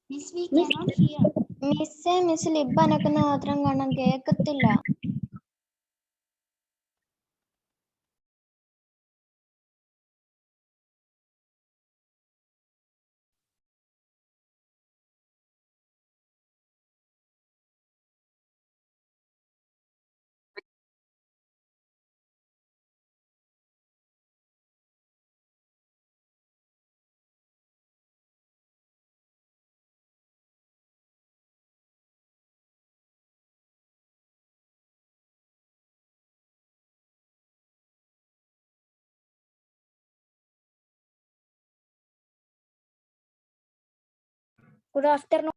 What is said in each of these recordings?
Miss, we cannot hear. Miss lip anakkunna matram കാണാൻ കേൾക്കത്തില്ല. Good afternoon.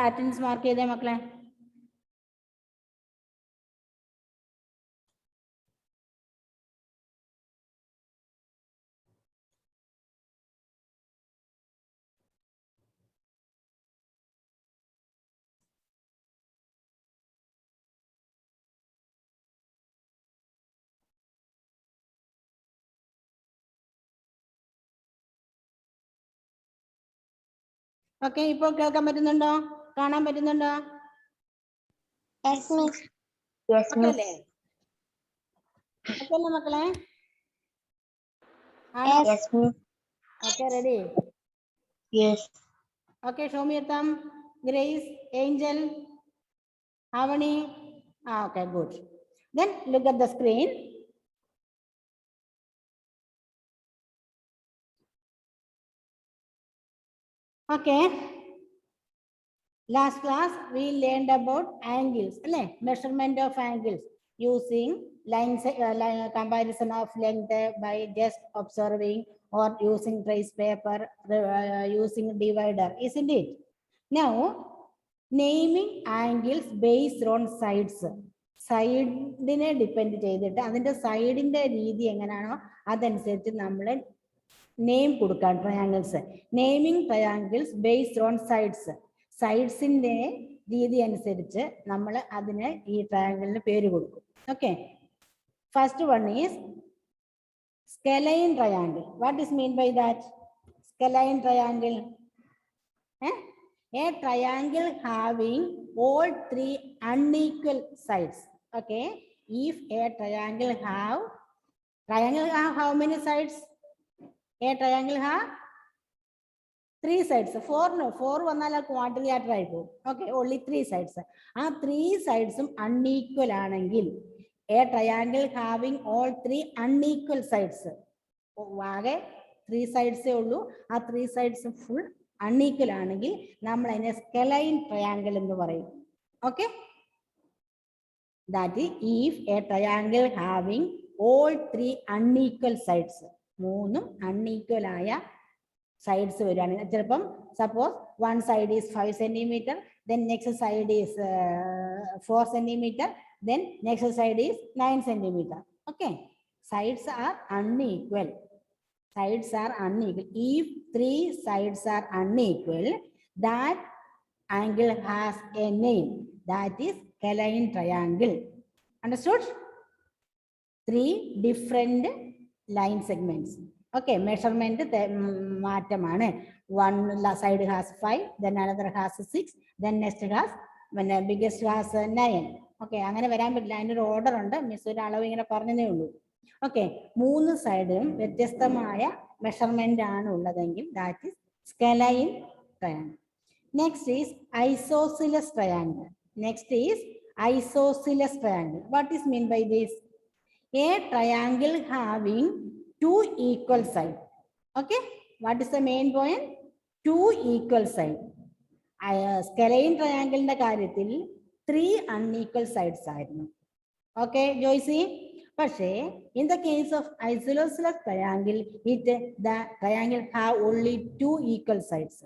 Attendance mark ചെയ്തേ മക്കളെ. Okay, ഇപ്പോൾ കേൾക്കാൻ പറ്റുന്നുണ്ടോ? കാണാൻ പറ്റുന്നുണ്ടോ? Yes, miss. Yes, okay miss. അല്ലേ? ഓക്കെ അല്ലേ മക്കളെ? Yes, miss. Okay, ready? Yes. Okay, show me your thumb. Grace, Angel, Avani. Okay, good. Then look at the screen. Okay. Last class we learned about angles, measurement of angles using line comparison of length by just observing or using trace paper, using divider, isn't it? Now, naming angles based on sides. സൈഡിനെ depend ചെയ്തിട്ട് അതിൻ്റെ സൈഡിൻ്റെ രീതി എങ്ങനെയാണോ അതനുസരിച്ച് നമ്മൾ name കൊടുക്കാം. Triangles, naming triangles based on sides. സൈഡ്സിൻ്റെ രീതി അനുസരിച്ച് നമ്മൾ അതിന് ഈ ട്രയാങ്കിളിന് പേര് കൊടുക്കും. Okay, first one is scalene triangle. What is mean by that? Scalene triangle, a triangle having all three unequal sides. Okay, if a triangle have how many sides? A triangle have 3 sides. 4 വന്നാൽ ക്വാഡ്രിലാറ്റർ ആയി പോകും. Okay, only 3 sides. ആ 3 sides unequal ആണെങ്കിൽ A triangle having all 3 unequal sides, ആകെ 3 സൈഡ്സേ ഉള്ളൂ, ആ 3 sides full unequal ആണെങ്കിൽ നമ്മൾ അതിനെ സ്കെലൈൻ ട്രയാങ്കിൾ എന്ന് പറയും. Okay, that if A triangle having all 3 unequal sides, 3 unequal ആയ സൈഡ്സ് വരികയാണെങ്കിൽ, ചിലപ്പം suppose one side is 5 centimeter, then next side is 4 centimeter, then next side is 9 centimeter. Okay, sides are unequal. Sides are unequal. If 3 sides are unequal, that angle has a name, that is scalene triangle. Understood? 3 different line segments. Okay, measurement മാറ്റമാണ്. One side has 5, then another has 6, then next has, when biggest has 9. Okay, അങ്ങനെ വരാൻ പറ്റില്ല, അതിൻ്റെ ഒരു order ഉണ്ട്. Miss ഒരു അളവ് ഇങ്ങനെ പറഞ്ഞതേ ഉള്ളൂ. ഓക്കെ, 3 സൈഡിലും വ്യത്യസ്തമായ മെഷർമെന്റ് ആണ് ഉള്ളതെങ്കിൽ that is scalene triangle. Next is isosceles triangle. Next is isosceles triangle. What is mean by this? A triangle having 2 equal sides. Okay, what is the main point? 2 equal sides. Scalene triangle ന്റെ കാര്യത്തിൽ 3 unequal sides ആയിരുന്നു. Okay, Joyce. പക്ഷേ in the case of isosceles triangle, the triangle have only 2 equal sides.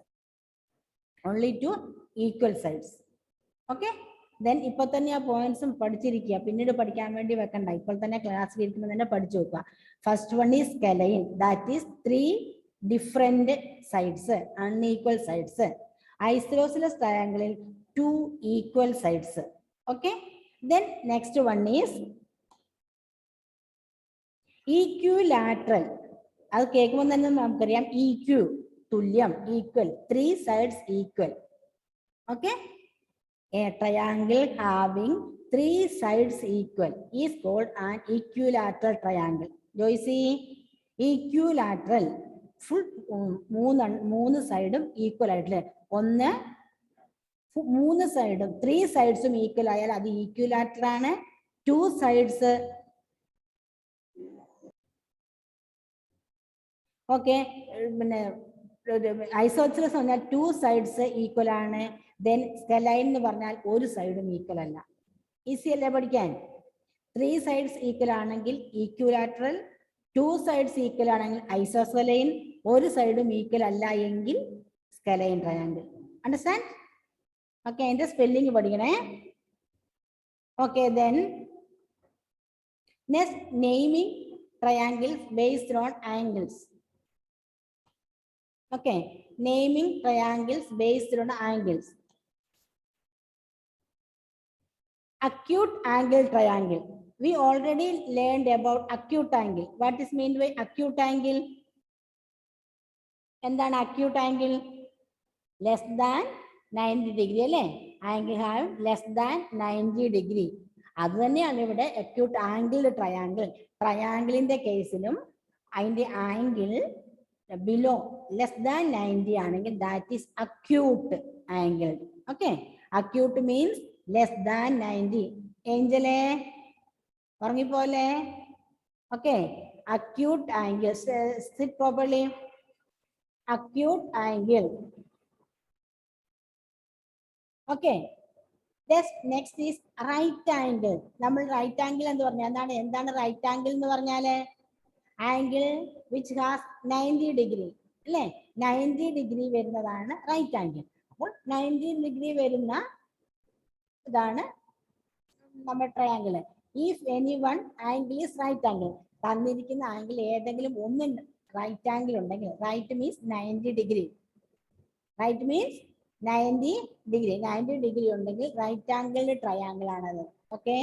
Only 2 equal sides. Okay. Then ഇപ്പോൾ തന്നെ ആ പോയിന്റ്സും പഠിച്ചിരിക്കുക, പിന്നീട് പഠിക്കാൻ വേണ്ടി വെക്കണ്ട, ഇപ്പോൾ തന്നെ ക്ലാസ്സിൽ ഇരിക്കുമ്പോൾ തന്നെ പഠിച്ചു വെക്കുക. First one is scalene, that is 3 different sides, unequal sides. Isosceles ട്രയാങ്കിളിൽ 2 equal sides. Okay, then next one is equilateral. അത് കേൾക്കുമ്പോൾ തന്നെ നമുക്കറിയാം, ഈക്യു തുല്യം, equal, 3 sides equal. Okay, a triangle having 3 sides equal is called an equilateral triangle. Joyce, equilateral full 3 സൈഡും equal ആയിട്ടില്ലേ? 3 സൈഡും 3 സൈഡ്സും ഈക്വൽ ആയാൽ അത് ഈക്വിലാറ്റർ ആണ്. 2 സൈഡ്സ്, ഓക്കെ, പിന്നെ ഐസോസിലസ് പറഞ്ഞാൽ 2 സൈഡ്സ് ഈക്വൽ ആണ്. ദെൻ സ്കെലൈൻ എന്ന് പറഞ്ഞാൽ ഒരു സൈഡും ഈക്വൽ അല്ല. ഈസി അല്ലേ പഠിക്കാൻ? 3 സൈഡ്സ് ഈക്വൽ ആണെങ്കിൽ ഈക്വിലാറ്ററൽ, 2 സൈഡ്സ് ഈക്വൽ ആണെങ്കിൽ ഐസോസ്കെലൈൻ, ഒരു സൈഡും ഈക്വൽ അല്ല എങ്കിൽ സ്കെലൈൻ ട്രയാങ്കിൾ. അണ്ടർസ്റ്റാൻഡ്? ഓക്കെ, അതിന്റെ സ്പെല്ലിംഗ് പഠിക്കണേ. Okay, then next naming triangles based on angles. Okay, naming triangles based on angles. Acute angle triangle. We already learned about acute angle. What is meant by acute angle? എന്താണ് acute angle? Less than 90 degree അല്ലേ? Angle have less than 90 degree. അത് തന്നെയാണ് ഇവിടെ acute angle triangle. ട്രയാങ്കിളിന്റെ കേസിലും അതിന്റെ angle below less than 90 ആണെങ്കിൽ that is acute angle. Okay, acute means less than 90. ഏഞ്ചലേ ഉറങ്ങിപ്പോലെ? Okay, acute angle, sit properly. Acute angle. Okay, next is right angle. നമ്മൾ റൈറ്റ് ആംഗിൾ എന്ന് പറഞ്ഞാൽ എന്താണ് റൈറ്റ് ആംഗിൾ എന്ന് പറഞ്ഞാല്? ആംഗിൾ വിച്ച് ഹാസ് 90 ഡിഗ്രി അല്ലേ? 90 ഡിഗ്രി വരുന്നതാണ് റൈറ്റ് ആംഗിൾ. അപ്പോൾ 90 ഡിഗ്രി വരുന്ന ഇതാണ് നമ്മുടെ triangle. If any one angle is right angle, തന്നിരിക്കുന്ന ആംഗിൾ ഏതെങ്കിലും ഒന്ന് റൈറ്റ് ആംഗിൾ ഉണ്ടെങ്കിൽ, right means 90 degree, right means 90 degree, 90 degree ഉണ്ടെങ്കിൽ റൈറ്റ് ആംഗിൾ ട്രയാങ്കിൾ ആണത്. Okay,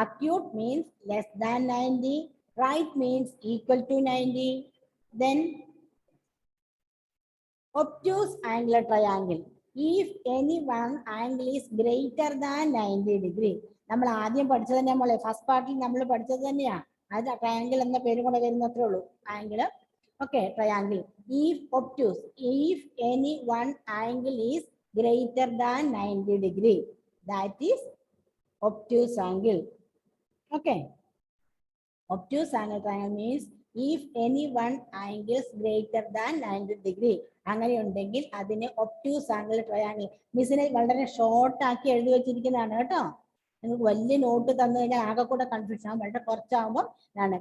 acute means less than 90, right means equal to 90. Then obtuse angular triangle. If any one angle is greater than 90 degree. നമ്മൾ ആദ്യം പഠിച്ചത് തന്നെ, നമ്മളെ first പാർട്ടിൽ നമ്മൾ പഠിച്ചത് തന്നെയാ. അത് ട്രയാങ്കിൾ എന്ന പേര് കൂടെ വരുന്നത്രേ ഉള്ളൂ. Angle Okay, triangle. If obtuse, if any one angle is greater than 90 degree, that is obtuse angle. Okay. Obtuse angle triangle means if any one angle is greater than 90 degree. അങ്ങനെ ഉണ്ടെങ്കിൽ അതിനെ obtuse angle triangle. മിസ്സിനെ വളരെ short ആക്കി എഴുതി വെച്ചിരിക്കുന്നതാണ് കേട്ടോ. നിങ്ങൾക്ക് വലിയ നോട്ട് തന്നു കഴിഞ്ഞാൽ ആകെ കൂടെ കൺഫ്യൂഷൻ ആകും. വളരെ കുറച്ചാകുമ്പോൾ ആണ്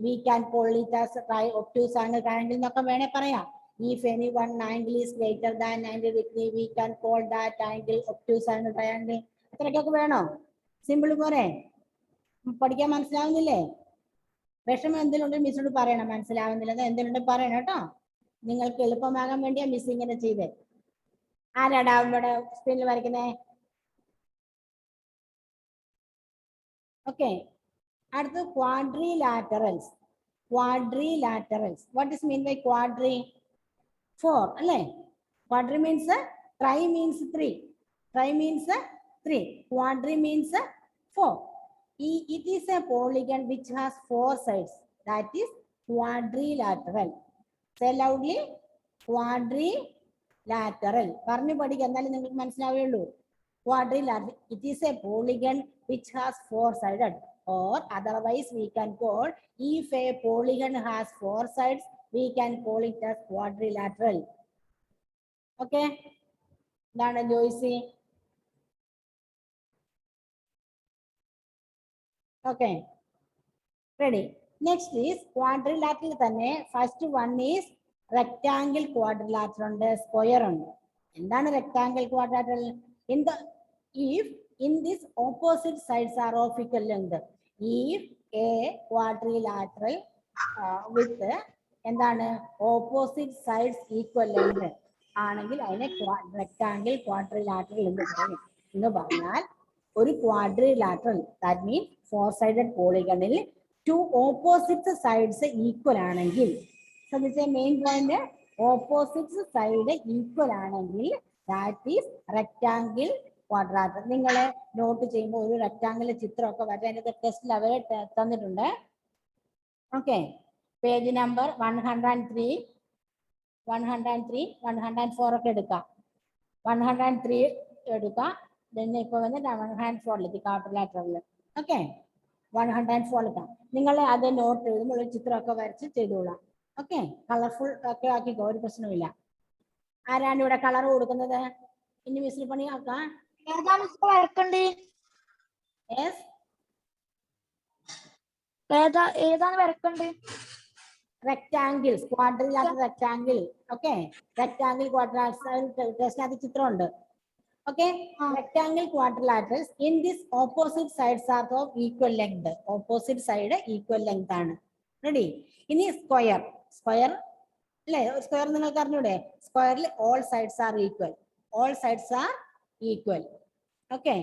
we can call it as obtuse angle triangle എന്നൊക്കെ വേണേ പറയാം. If any one angle is greater than 90 degree, we can call that angle obtuse angle triangle. അത്രയ്ക്കൊക്കെ വേണോ? സിമ്പിൾ പോരെ? പഠിക്കാൻ മനസ്സിലാവുന്നില്ലേ? വിഷമം എന്തെങ്കിലും മിസ്സിനോട് പറയണം. മനസ്സിലാവുന്നില്ല എന്തെങ്കിലും പറയണം കേട്ടോ. നിങ്ങൾക്ക് എളുപ്പമാകാൻ വേണ്ടിയാ മിസ് ഇങ്ങനെ ചെയ്തേ. ആരാടാ ഇവിടെ സ്ക്രീനിൽ വരയ്ക്കുന്നേ? ഓക്കെ. അടുത്ത് quadrilaterals. Quadrilaterals. What is mean by quadri? 4 അല്ലേ? Quadri means tri means 3. Tri means 3. Quadri means 4. It is a polygon which has 4 sides. That is quadrilateral. Say loudly, quadrilateral. പറഞ്ഞു പഠിക്കുക, എന്നാലും നിങ്ങൾക്ക് മനസ്സിലാവുകയുള്ളൂ. Quadrilateral. It is a polygon which has 4 sided, or otherwise we can call, if a polygon has 4 sides, we can call it as quadrilateral. Okay. എന്താണ് Joicy? Okay, ready. Next is quadrilateral തന്നെ. First one is rectangle quadrilateral ഉണ്ട്, square ഉണ്ട്. എന്താണ് rectangle quadrilateral? If in this opposite sides are of equal length. If a quadrilateral with എന്താണ് opposite sides equal length ആണെങ്കിൽ അതിനെ rectangle quadrilateral എന്ന് പറയും. എന്ന് പറഞ്ഞാൽ ഒരു quadrilateral, that means 4-sided polygonil 2 opposite sides equal ആണെങ്കിൽ, ശ്രദ്ധിച്ച main point, opposite side equal ആണെങ്കിൽ that is rectangle quadrilateral. നിങ്ങൾ നോട്ട് ചെയ്യുമ്പോൾ ഒരു റെക്ടാങ്കിൾ ചിത്രമൊക്കെ വരട്ടെ. അതിന്റെ ടെസ്റ്റിൽ അവരെ തന്നിട്ടുണ്ട്. ഓക്കെ, പേജ് നമ്പർ 103, 103, 104 ഒക്കെ എടുക്കാം. 103 എടുക്കാം. then ഇപ്പൊ വന്ന് 104 ക്വാഡ്രിലാറ്ററൽ. ഓക്കെ, 104 എടുക്കാം. നിങ്ങൾ അത് നോട്ട് എഴുതുമ്പോൾ ഒരു ചിത്രമൊക്കെ വരച്ച് ചെയ്തോളാം. ഓക്കെ, കളർഫുൾ ഒക്കെ ആക്കിക്കോ, ഒരു പ്രശ്നമില്ല. ആരാണ് ഇവിടെ കളർ കൊടുക്കുന്നത്? ഇനി മിസ്സിൽ പണിയാക്കാം. ഏതാണ് വരക്കണ്ടേ? Rectangle, quadrilateral rectangle. Okay, rectangle quadrilateral ടെസ്റ്റിനകത്ത് ചിത്രമുണ്ട്. Okay, rectangle quadrilaterals in this opposite sides are of equal length. Opposite side equal length ആണ്. Ready? ഇനി square. Square അല്ലേ? സ്ക്വയർ നിങ്ങൾക്ക് അറിഞ്ഞൂടെ? സ്ക്വയറിൽ all sides are equal. All sides are equal. Okay.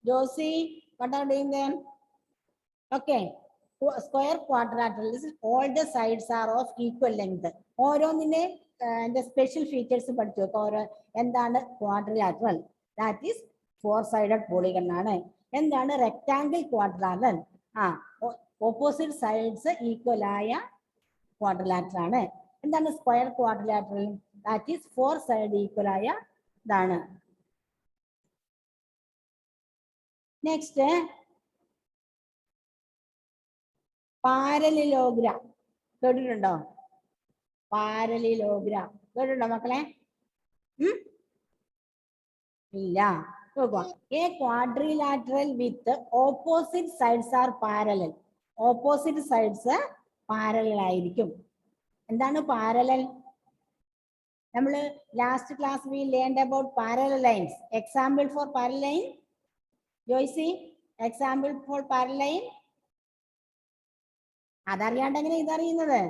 Josie, what are you doing then? Okay. Square quadrilateral is all the sides are of equal length. ഓരോന്നിനെ special features പഠിച്ചു വെക്കാം. എന്താണ് quadrilateral? That is 4-sided polygon ആണ്. എന്താണ് rectangle quadrilateral? Opposite sides equal ആയ quadrilateral ആണ്. എന്താണ് square quadrilateral? That is 4 side equal ആയ ഇതാണ്. നെക്സ്റ്റ് പാരലിലോഗ്രാം കേട്ടിട്ടുണ്ടോ? പാരലിലോഗ്രാം കേട്ടിട്ടുണ്ടോ മക്കളെ? ഇല്ല. A quadrilateral with opposite sides are parallel. Opposite sides parallel ആയിരിക്കും. എന്താണ് പാരലൽ? നമ്മൾ last class we learned about parallel lines. Example for parallel line? Joyce, example for parallel line? അതറിയാണ്ട് എങ്ങനെ ഇതറിയുന്നത്?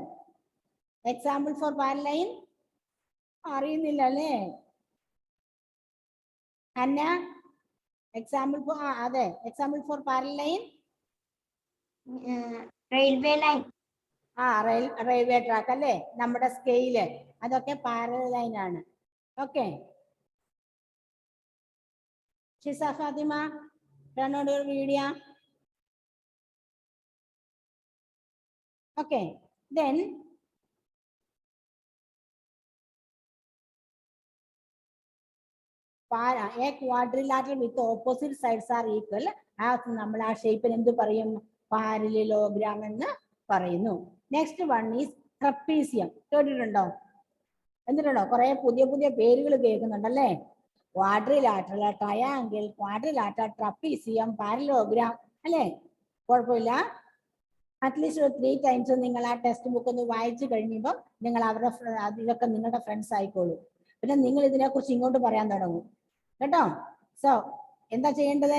എക്സാമ്പിൾ ഫോർ പാരലൽ ലൈൻ അറിയുന്നില്ല അല്ലേ? അന്ന example for, അതെ, example for parallel line railway line. Railway track അല്ലേ? നമ്മുടെ സ്കെയില് അതൊക്കെ പാരലൽ ലൈൻ ആണ്. Okay, Shiza Fathima, turn on your video. Okay, then a quadrilateral with opposite sides are equal. നമ്മൾ ആ ഷേപ്പിന് എന്ത് പറയും? പാരലിലോഗ്രാം എന്ന് പറയുന്നു. Next one is trapezium. കേട്ടിട്ടുണ്ടോ? എന്നിട്ടുണ്ടോ? കുറെ പുതിയ പുതിയ പേരുകൾ കേൾക്കുന്നുണ്ടല്ലേ? Quadrilateral, triangle, quadrilateral, trapezium, parallelogram അല്ലേ? കുഴപ്പമില്ല. അറ്റ്ലീസ്റ്റ് 3 ടൈംസ് നിങ്ങൾ ആ ടെക്സ്റ്റ് ബുക്ക് ഒന്ന് വായിച്ചു കഴിയുമ്പോൾ നിങ്ങൾ അവരുടെ ഇതൊക്കെ നിങ്ങളുടെ ഫ്രണ്ട്സ് ആയിക്കോളൂ. പിന്നെ നിങ്ങൾ ഇതിനെക്കുറിച്ച് ഇങ്ങോട്ട് പറയാൻ തുടങ്ങും കേട്ടോ. സോ എന്താ ചെയ്യേണ്ടത്?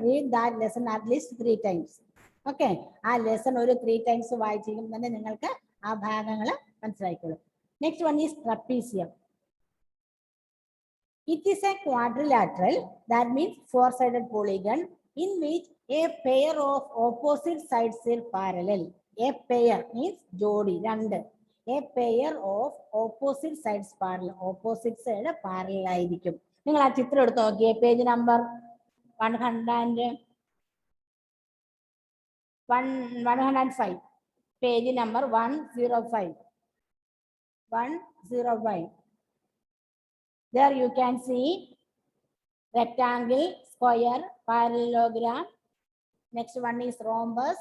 Read that lesson at least 3 times. Okay, ആ ലെസൺ ഒരു 3 ടൈംസ് വായിച്ചിരിക്കും തന്നെ നിങ്ങൾക്ക് ആ ഭാഗങ്ങൾ മനസ്സിലായിക്കോളും. Next one is trapezium. It is a quadrilateral, that means 4-sided polygon in which a pair of opposite sides are parallel. A pair means jodi, രണ്ട്. A pair of opposite sides parallel. Opposite side parallel ആയിരിക്കും. നിങ്ങൾ ആ ചിത്രം എടുത്ത് നോക്കിയേ. Page number 105. Page number 105. There you can see rectangle, square, parallelogram. Next one is rhombus.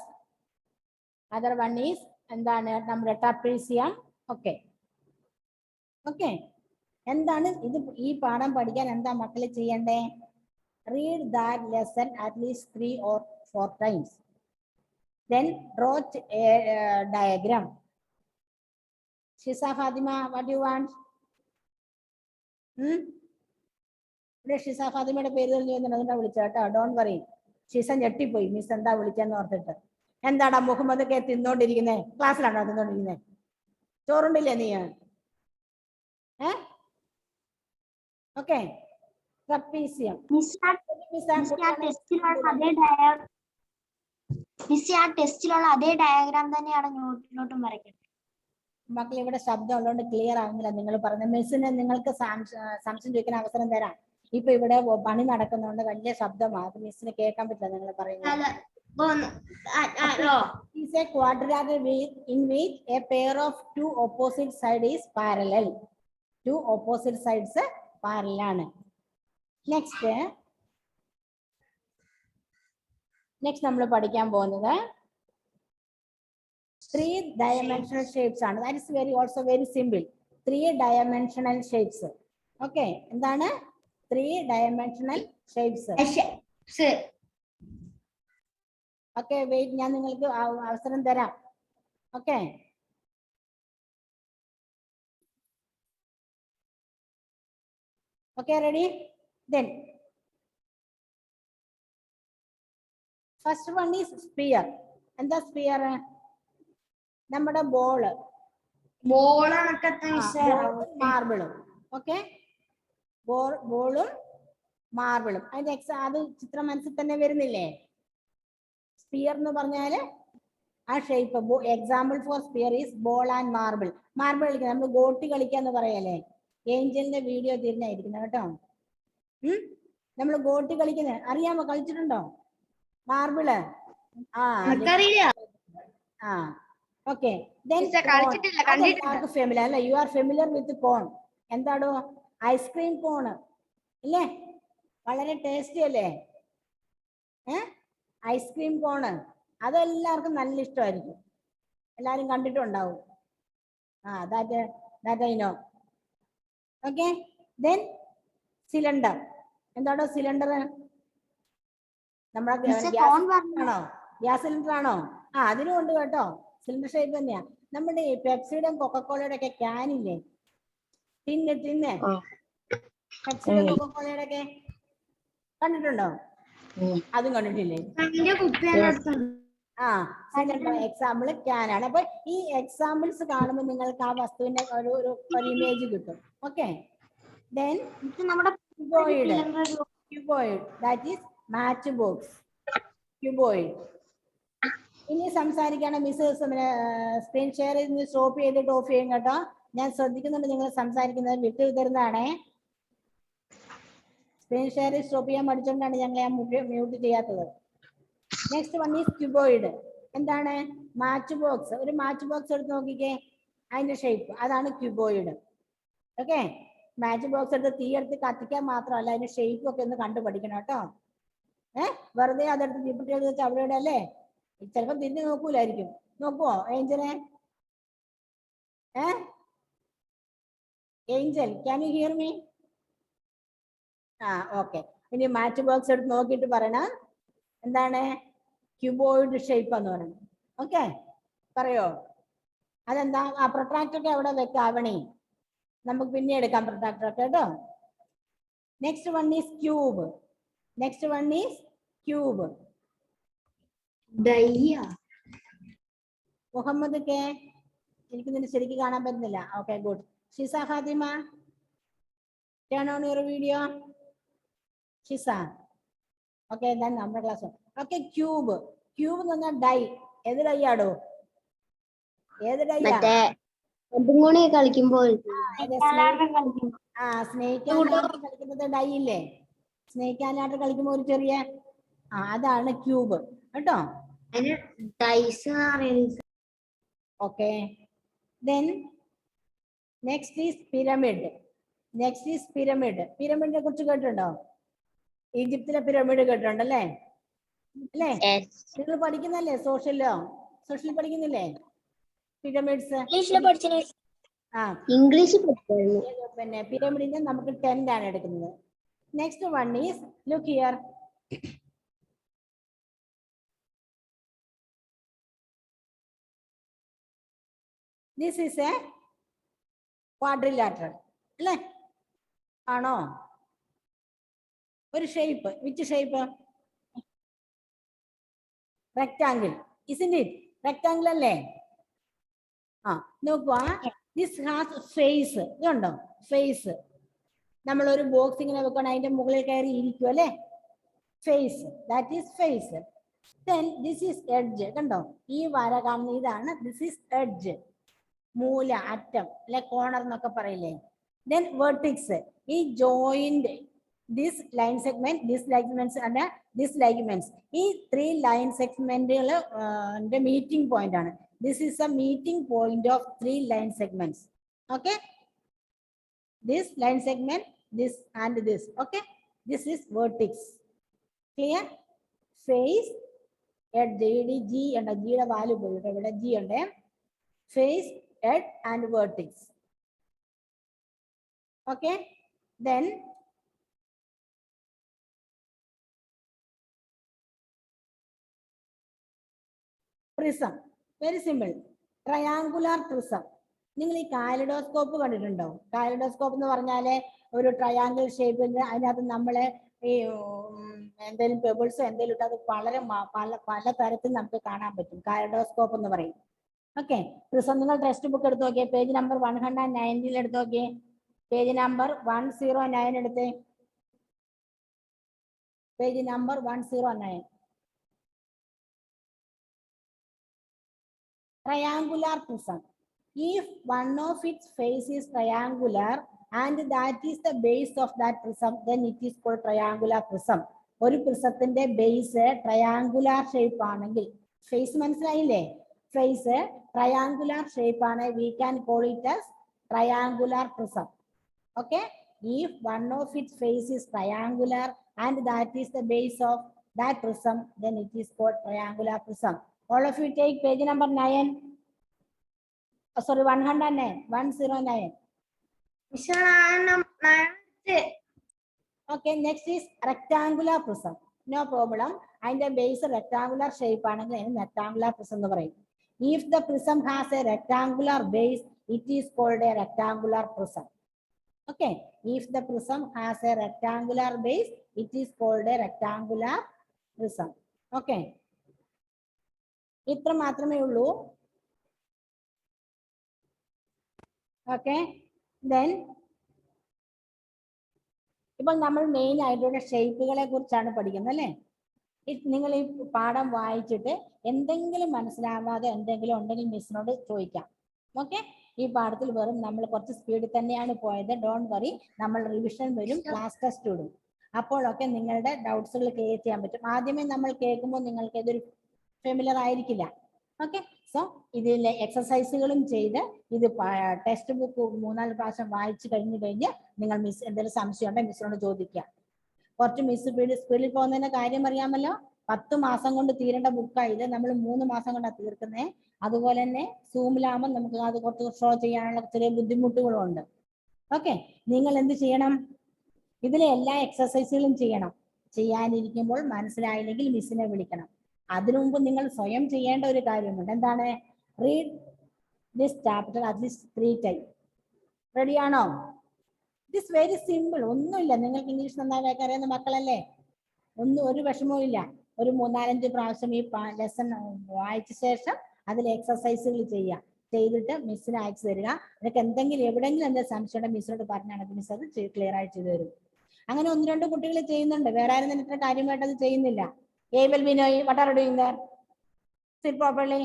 Other one is എന്താണ് നമ്മുടെ trapezium. Okay okay, എന്താണ് ഇത്? ഈ പാഠം പഠിക്കാൻ എന്താ മക്കളെ ചെയ്യണ്ടേ? Read that lesson at least 3 or 4 times. Then draw a diagram. Shiza Fatima, what do you want? ഇവിടെ ഷിസ ഫാത്തിമയുടെ പേര് അതുകൊണ്ടാ വിളിച്ചേട്ടോ. Don't worry. ഷിസ ഞെട്ടിപ്പോയി മിസ് എന്താ വിളിച്ചെന്ന് ഓർത്തിട്ട്. എന്താടാ മുഹമ്മദ് ഒക്കെ തിന്നോണ്ടിരിക്കുന്നേ? ക്ലാസ്സിലാണോ തിന്നോണ്ടിരിക്കുന്നേ? ചോറുണ്ടില്ലേ നീ? Okay, trapezium. ടെസ്റ്റിലുള്ള അതേ ഡയഗ്രാം തന്നെയാണ് നോട്ടും വരയ്ക്കുന്നത്. മക്കൾ ഇവിടെ ശബ്ദം ഉള്ളതുകൊണ്ട് ക്ലിയർ ആകുന്നില്ല നിങ്ങൾ പറഞ്ഞ. മിസ്സിന് നിങ്ങൾക്ക് സംശയം ചോദിക്കുന്ന അവസരം തരാം. ഇപ്പൊ ഇവിടെ പണി നടക്കുന്നതുകൊണ്ട് വലിയ ശബ്ദമാണ്, മിസ്സിന് കേൾക്കാൻ പറ്റില്ല നിങ്ങൾ പറയുന്നത്. Is a quadrilateral in which a pair of two opposite sides is parallel. Two opposite sides parallel ആണ്. നെക്സ്റ്റ് നമ്മൾ പഠിക്കാൻ പോകുന്നത് 3-dimensional shapes ആണ്. That is also very simple. 3-dimensional shapes. Okay, എന്താണ് 3-dimensional shapes? ഓക്കെ, വെയിറ്റ്, ഞാൻ നിങ്ങൾക്ക് അവസരം തരാം. Okay, okay, ready? Then first one is sphere. എന്താ സ്പിയർ? നമ്മുടെ ബോളും മാർബിളും. ഓക്കെ, ബോളും മാർബിളും. അതിന്റെ അത് ചിത്രം മനസ്സിൽ തന്നെ വരുന്നില്ലേ? സ്പിയർ എന്ന് പറഞ്ഞാല് ആ shape. Example for sphere is ball and marble. Marble കളിക്കുക, നമ്മൾ ഗോട്ടി കളിക്കാന്ന് പറയല്ലേ? ഏഞ്ചലിന്റെ വീഡിയോ തീർന്നായിരിക്കുന്നത് കേട്ടോ. നമ്മൾ ഗോട്ടി കളിക്കുന്നത് അറിയാമോ? കളിച്ചിട്ടുണ്ടോ മാർബിള്? ഓക്കെ, ഫെമിലിയർ അല്ലേ? യു ആർ ഫെമിലിയർ വിത്ത് കോൺ. എന്താണോ? ഐസ്ക്രീം കോണ് ഇല്ലേ? വളരെ ടേസ്റ്റി അല്ലേ? ഐസ്ക്രീം കോണ് അതെല്ലാവർക്കും നല്ല ഇഷ്ടമായിരിക്കും. എല്ലാരും കണ്ടിട്ടുണ്ടാവും. that I know. Okay, then cylinder. എന്താണോ സിലിണ്ടർ? നമ്മുടെ ഗ്യാസ് സിലിണ്ടർ ആണോ? അതിനും ഉണ്ട് കേട്ടോ, സിലിണ്ടർ ഷേപ്പ് തന്നെയാ. നമ്മുടെ ഈ പെപ്സിയുടെ കൊക്കക്കോളയുടെ ഒക്കെ ക്യാനില്ലേ? ടിന്ന് പെപ്സിയുടെ കൊക്കക്കോളയുടെ ഒക്കെ കണ്ടിട്ടുണ്ടോ? അതും കണ്ടിട്ടില്ലേ? സിലിണ്ടർ എക്സാമ്പിൾ ക്യാനാണ്. അപ്പൊ ഈ എക്സാമ്പിൾസ് കാണുമ്പോൾ നിങ്ങൾക്ക് ആ വസ്തുവിന്റെ ഒരു ഇമേജ് കിട്ടും. ഓക്കെ, then നമ്മുടെ cuboid, that is match box. cuboid. ഇനി സംസാരിക്കാണ് മിസ്. സ്ക്രീൻ ഷെയർ ചെയ്ത് സ്റ്റോപ്പ് ചെയ്തിട്ട് ഓഫ് ചെയ്യും കേട്ടോ. ഞാൻ ശ്രദ്ധിക്കുന്നുണ്ട് നിങ്ങൾ സംസാരിക്കുന്നത്, വിട്ടു തരുന്നതാണേ. സ്ക്രീൻ ഷെയർ സ്റ്റോപ്പ് ചെയ്യാൻ പഠിച്ചുകൊണ്ടാണ് ഞങ്ങൾ മ്യൂട്ട് ചെയ്യാത്തത്. Next one is cuboid. എന്താണ്? Match box. ഒരു മാച്ച് ബോക്സ് എടുത്ത് നോക്കിക്കേ, അതിന്റെ ഷേപ്പ് അതാണ് ക്യൂബോയിഡ്. ഓക്കെ, മാച്ച് ബോക്സ് എടുത്ത് തീ എടുത്ത് കത്തിക്കാൻ മാത്രമല്ല, അതിന്റെ ഷേപ്പ് ഒക്കെ ഒന്ന് കണ്ടുപഠിക്കണം കേട്ടോ. വെറുതെ അതെടുത്ത് തീപ്പെട്ടി എടുത്ത് വെച്ച് അവിടെ അല്ലേ, ചിലപ്പോൾ തിരിഞ്ഞു നോക്കൂലായിരിക്കും. നോക്കുവോ ഏഞ്ചലെ? Angel, can you hear me? Okay. ഇനി മാച്ച് ബോക്സ് എടുത്ത് നോക്കിയിട്ട് പറയണം എന്താണ് ക്യൂബോയിഡ് ഷേപ്പ് എന്ന് പറയുന്നത്. ഓക്കെ, പറയോ? അതെന്താ? ആ പ്രൊട്രാക്ടർ ഒക്കെ അവിടെ വെക്കാവണേ, നമുക്ക് പിന്നെ എടുക്കാം പ്രൊട്രാക്ടർ ഒക്കെ കേട്ടോ. Next one is cube. Next one is cube. Muhammad K, എനിക്ക് നിന്നെ ശരിക്കും കാണാൻ പറ്റുന്നില്ല. Okay, good. Shiza Fathima, turn on your video. Shiza, okay, then നമ്മുടെ ക്ലാസ്. Okay, cube. ക്യൂബ് എന്ന് പറഞ്ഞാൽ ഡൈ. ഏത് ഡൈ ആടോ? ഏത് ഡൈ? കളിക്കുമ്പോൾ സ്നേക്ക് കളിക്കുന്നത് ഡൈ ഇല്ലേ? സ്നേക്ക് ആൻഡ് കളിക്കുമ്പോൾ ഒരു ചെറിയ അതാണ് ക്യൂബ് കേട്ടോ. Okay, then next is pyramid. Next is pyramid. പിരമിഡിനെ കുറിച്ച് കേട്ടിട്ടുണ്ടോ? ഈജിപ്തിലെ പിരമിഡ് കേട്ടിട്ടുണ്ടല്ലേ? അല്ലേ? നിങ്ങൾ പഠിക്കുന്നല്ലേ സോഷ്യലോ? സോഷ്യൽ പഠിക്കുന്നില്ലേ പിരമിഡ്സ്? ഇംഗ്ലീഷ് പിന്നെ പിരമിഡിനെ നമുക്ക് 10 ആണ് എടുക്കുന്നത്. Next one is look here. This is a quadrilateral അല്ലേ? ആണോ? ഒരു shape. Which shape? Rectangle. isn't it? Rectangle അല്ലേ? നോക്കുക, ദിസ് ഹാസ് ഫേസ്. ഇതുണ്ടോ ഫേസ്? നമ്മൾ ഒരു ബോക്സ് ഇങ്ങനെ വെക്കണം, അതിന്റെ മുകളിൽ കയറി ഇരിക്കും അല്ലേ? Face, that is face. then this is edge. കണ്ടോ ഈ വര കാണുന്ന ഇതാണ് ദിസ് ഈസ് എഡ്ജ്, മൂല, അറ്റം അല്ലെ, കോർണർ എന്നൊക്കെ പറയില്ലേ. then vertex, ഈ joint this line segment, this ligaments and this ligaments, ഈ 3 ലൈൻ സെഗ്മെന്റുകളുടെ മീറ്റിംഗ് പോയിന്റ് ആണ്. this is a meeting point of 3 line segments. okay, this line segment, this and this. okay, this is vertex. clear? face, edge, g ഉണ്ട്, g യുടെ value പോയിട്ട് ഇവിടെ g ഉണ്ട്. face, edge and vertex. okay, then prism. very simple. triangular prism. നിങ്ങൾ ഈ kaleidoscope കണ്ടിട്ടുണ്ടോ? Kaleidoscope എന്ന് പറഞ്ഞാല് ഒരു ട്രയാങ്കിൾ ഷേപ്പിൽ അതിനകത്ത് നമ്മള് ഈ എന്തെങ്കിലും പെബിൾസോ എന്തെങ്കിലും ഇട്ട് അത് വളരെ പല തരത്തിൽ നമുക്ക് കാണാൻ പറ്റും. കാലിഡോസ്കോപ്പ് എന്ന് പറയും. ഓക്കെ, പ്രിസം നിങ്ങൾ ടെക്സ്റ്റ് ബുക്ക് എടുത്ത് നോക്കിയേ, പേജ് നമ്പർ 190 എടുത്ത് നോക്കിയേ, പേജ് നമ്പർ 109 എടുത്തേ, page number 109. triangular prism. if one of its face is triangular and that is the base of that prism, then it is called triangular prism. ഒരു പ്രിസത്തിന്റെ base triangular shape ആണെങ്കിൽ, face മനസ്സിലായില്ലേ? Face triangular shape ആണ്, we can call it as triangular prism. okay, if one of its face is triangular and that is the base of that prism, then it is called triangular prism. all of you take page number 9. sorry, 109. 109. okay, next is rectangular prism. no problem. അതിന്റെ base rectangular shape ആണെങ്കിൽ അതിന് rectangular prism എന്ന് പറയും. if the prism has a rectangular base, it is called a rectangular prism. okay, if the prism has a rectangular base, it is called a rectangular prism. okay, ഇത്ര മാത്രമേ ഉള്ളൂ. Okay, then ഇപ്പൊ നമ്മൾ main ആയിട്ടുള്ള ഷേപ്പുകളെ കുറിച്ചാണ് പഠിക്കുന്നത് അല്ലേ? നിങ്ങൾ ഈ പാഠം വായിച്ചിട്ട് എന്തെങ്കിലും മനസ്സിലാവാതെ എന്തെങ്കിലും ഉണ്ടെങ്കിൽ മിസ്സിനോട് ചോദിക്കാം. ഓക്കെ, ഈ പാഠത്തിൽ വെറും നമ്മൾ കുറച്ച് സ്പീഡിൽ തന്നെയാണ് പോയത്. ഡോണ്ട് വറി, നമ്മൾ റിവിഷൻ വരും, ക്ലാസ് ടെസ്റ്റ് ഇടും. അപ്പോഴൊക്കെ നിങ്ങളുടെ ഡൗട്ട്സുകൾ ക്ലിയർ ചെയ്യാൻ പറ്റും. ആദ്യമേ നമ്മൾ കേൾക്കുമ്പോൾ നിങ്ങൾക്ക് ഇതൊരു ഫെമിലർ ആയിരിക്കില്ല. ഓക്കെ, സോ ഇതിലെ എക്സസൈസുകളും ചെയ്ത് ഇത് ടെക്സ്റ്റ് ബുക്ക് 3-4 പ്രാവശ്യം വായിച്ചു കഴിഞ്ഞ് നിങ്ങൾ മിസ് എന്തെങ്കിലും സംശയം ഉണ്ടെങ്കിൽ മിസ്സിനോട് ചോദിക്കുക. കുറച്ച് മിസ് സ്പീഡിൽ പോകുന്നതിന്റെ കാര്യം അറിയാമല്ലോ. 10 മാസം കൊണ്ട് തീരേണ്ട ബുക്കാണ് ഇത്, നമ്മൾ 3 മാസം കൊണ്ടാണ് തീർക്കുന്നത്. അതുപോലെ തന്നെ സൂമിലാകുമ്പോൾ നമുക്ക് അത് കുറച്ച് ഷോ ചെയ്യാനുള്ള ചെറിയ ബുദ്ധിമുട്ടുകളും ഉണ്ട്. ഓക്കെ, നിങ്ങൾ എന്ത് ചെയ്യണം? ഇതിലെ എല്ലാ എക്സസൈസുകളും ചെയ്യണം. ചെയ്യാനിരിക്കുമ്പോൾ മനസ്സിലായില്ലെങ്കിൽ മിസ്സിനെ വിളിക്കണം. അതിനു മുമ്പ് നിങ്ങൾ സ്വയം ചെയ്യേണ്ട ഒരു കാര്യമുണ്ട്. എന്താണ്? Read this chapter at least 3 times. റെഡിയാണോ? It is very simple. ഒന്നുമില്ല, നിങ്ങൾക്ക് ഇംഗ്ലീഷ് നന്നായി അറിയുന്ന മക്കളല്ലേ, ഒരു വിഷമവും ഇല്ല. ഒരു 3-4-5 പ്രാവശ്യം ഈ ലെസൺ വായിച്ച ശേഷം അതിൽ എക്സസൈസുകൾ ചെയ്യാം. ചെയ്തിട്ട് മിസ്സിന് അയച്ചു തരിക. നിങ്ങൾക്ക് എന്തെങ്കിലും എവിടെയെങ്കിലും എന്തെങ്കിലും സംശയം ഉണ്ടെങ്കിൽ മിസ്സിനോട് പറഞ്ഞാണെങ്കിൽ മിസ് അത് ക്ലിയർ ആയിട്ട് ചെയ്തു തരും. അങ്ങനെ 1-2 കുട്ടികൾ ചെയ്യുന്നുണ്ട്, വേറെ ആരും തന്നെ ഇത്ര കാര്യമായിട്ട് അത് ചെയ്യുന്നില്ല. Abel Binoy, what are you doing there? Sit properly.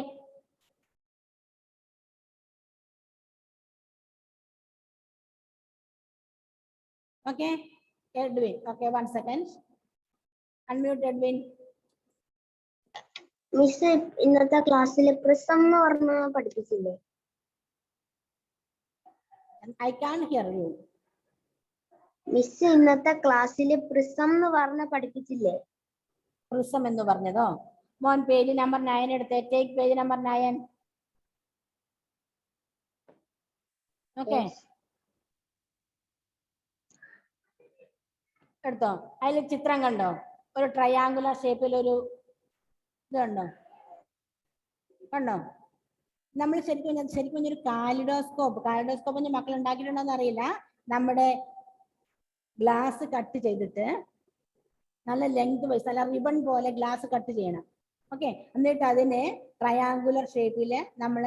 Okay, Edwin. Okay, 1 second. Unmute Edwin. Miss ഇന്നത്തെ ക്ലാസ്സിൽ പ്രിസം എന്ന് പറഞ്ഞ പഠിപ്പിച്ചില്ലേ? I can't hear you. Miss ഇന്നത്തെ ക്ലാസ്സിൽ പ്രിസം എന്ന് പറഞ്ഞ പഠിപ്പിച്ചില്ലേ? പ്രിസം എന്ന് പറഞ്ഞതോ? മോൻ പേജ് നമ്പർ 9 എടുത്തേ. Take page number 9. ഓക്കെ, എടുത്തോ. അതിൽ ചിത്രം കണ്ടോ? ഒരു ട്രയാങ്കുലർ ഷേപ്പിൽ ഒരു ഇതുണ്ടോ? കണ്ടോ? നമ്മൾ ശരിക്കും ഒരു കാലിഡോസ്കോപ്പ് മക്കൾ ഉണ്ടാക്കിയിട്ടുണ്ടോ എന്ന് അറിയില്ല. നമ്മുടെ ഗ്ലാസ് കട്ട് ചെയ്തിട്ട് നല്ല ലെങ്ത് വൈസ് നല്ല റിബൺ പോലെ ഗ്ലാസ് കട്ട് ചെയ്യണം. ഓക്കെ, എന്നിട്ട് അതിനെ ട്രയാങ്കുലർ ഷേപ്പില് നമ്മൾ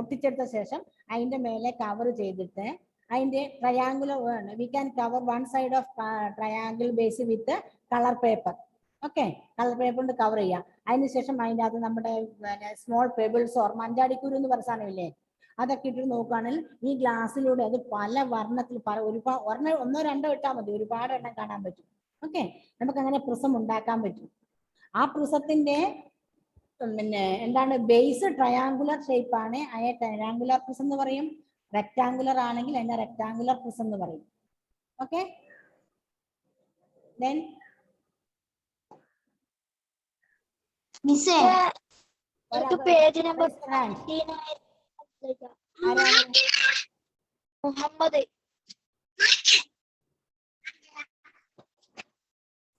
ഒട്ടിച്ചെടുത്ത ശേഷം അതിന്റെ മേലെ കവർ ചെയ്തിട്ട് അതിന്റെ triangular we can cover 1 side of triangle base with colour paper. Okay, colour paper കൊണ്ട് കവർ ചെയ്യാം. അതിനുശേഷം അതിൻ്റെ അത് നമ്മുടെ സ്മോൾ പെബിൾസ് ഓർ മഞ്ചാടിക്കുരു എന്ന് പറഞ്ഞ സാധനമില്ലേ, അതൊക്കെ ഇട്ട് നോക്കുകയാണെങ്കിൽ ഈ ഗ്ലാസ്സിലൂടെ അത് പല വർണ്ണത്തിൽ ഒരുപാട് 1-2 ഇട്ടാൽ മതി, ഒരുപാട് എണ്ണം കാണാൻ പറ്റും. ഓക്കെ, നമുക്ക് അങ്ങനെ പ്രിസം ഉണ്ടാക്കാൻ പറ്റും. ആ പ്രിസത്തിന്റെ പിന്നെ എന്താണ് ബേസ് ട്രയാങ്കുലർ ഷേപ്പ് ആണ്. അതിനെ ട്രയാങ്കുലർ പ്രിസം എന്ന് പറയും. റെക്ടാങ്കുലർ ആണെങ്കിൽ അതിനെ റെക്ടാങ്കുലർ പ്രിസം എന്ന് പറയും. ഓക്കെ, ദെൻ മിസ്സേ പേജ് നമ്പർ മുഹമ്മദ്.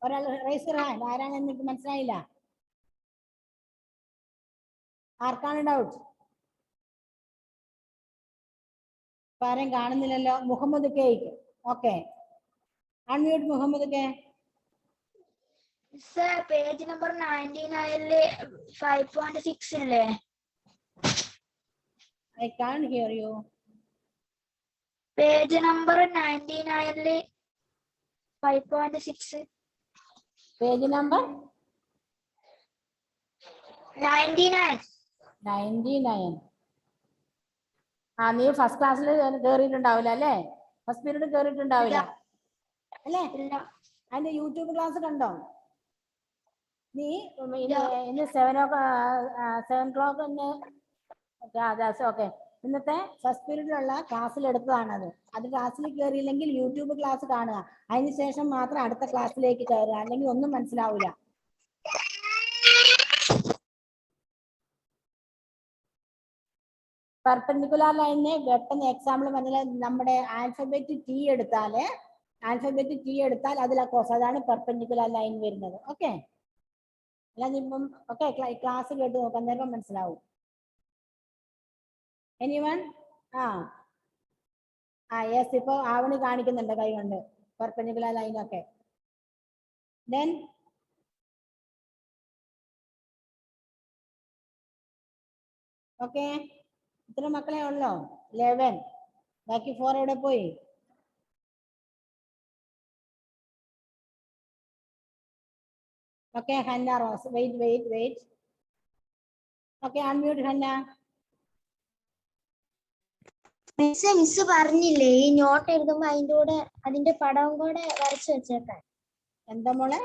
ഒരാൾ റൈസ് യുവർ ഹാൻഡ്. ആരാണ് എന്നിട്ട് മനസ്സിലായില്ല? ആർക്കാണ് ഡൗട്ട്? ആരും കാണുന്നില്ലല്ലോ. Muhammad K. Okay, unmute Muhammad K. Page number 99 5.6 ഇല്ലേ? I can't hear you. Page number 99 5.6. Page number 99. ആ, നീ ഫസ്റ്റ് ക്ലാസ്സിൽ കേറിയിട്ടുണ്ടാവില്ല അല്ലേ? ഫസ്റ്റ് പീരീഡ് കേറിയിട്ടുണ്ടാവില്ല അല്ലേ? അതിന്റെ യൂട്യൂബ് ക്ലാസ് കണ്ടോ നീ? ഇന്ന് 7 o'clock തന്നെ. ഓക്കെ, ഇന്നത്തെ ഫസ്റ്റ് പീരീഡിലുള്ള ക്ലാസ്സിൽ എടുത്തതാണത്. അത് ക്ലാസ്സിൽ കയറിയില്ലെങ്കിൽ യൂട്യൂബ് ക്ലാസ് കാണുക. അതിനുശേഷം മാത്രം അടുത്ത ക്ലാസ്സിലേക്ക് കയറുക, അല്ലെങ്കിൽ ഒന്നും മനസ്സിലാവില്ല. പെർപെൻഡിക്കുലർ ലൈനിനെ പെട്ടെന്ന് എക്സാമ്പിൾ പറഞ്ഞാൽ നമ്മുടെ ആൽഫബറ്റ് ടി എടുത്താൽ അതിൽ കോസ്, അതാണ് പെർപെൻഡിക്കുലർ ലൈൻ വരുന്നത്. ഓക്കെ, അല്ലാതെ ഇപ്പം ഓക്കെ ക്ലാസ് കേട്ട് നോക്കാൻ നേരം മനസ്സിലാവും. എനിവൺ? യെസ്, ഇപ്പൊ ആവണി കാണിക്കുന്നുണ്ട് കൈ കൊണ്ട് perpendicular line. Okay, then okay, ഇത്ര മക്കളെ ഉള്ളോ? 11. ബാക്കി 4 എവിടെ പോയി? Okay, Hanna Rose. Wait. Okay, unmute Hanna. Miss പറഞ്ഞില്ലേ ഈ നോട്ട് എഴുതുമ്പോ അതിന്റെ കൂടെ അതിന്റെ പടവും കൂടെ വരച്ചു വെച്ചേക്കാൻ? എന്താ മോളെ?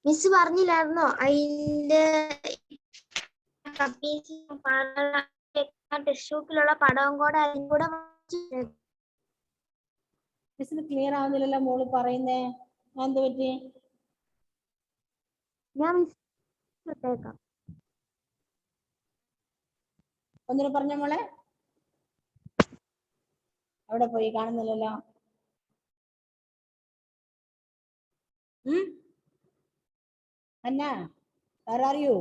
മിസ് പറഞ്ഞില്ലായിരുന്നോ അതിന്റെ ടെക്സ്റ്റ് ബുക്കിലുള്ള പടവും കൂടെ അതിനും കൂടെ മിസ്സിന് ക്ലിയർ ആവുന്നില്ലല്ലോ മോള് പറയുന്നേ, എന്ത് പറ്റി? ഞാൻ ഇട്ടേക്കാം. ഒന്നിനു പറഞ്ഞ മോളെ, അവിടെ പോയി കാണുന്നില്ലല്ലോ. അന്ന, where are you?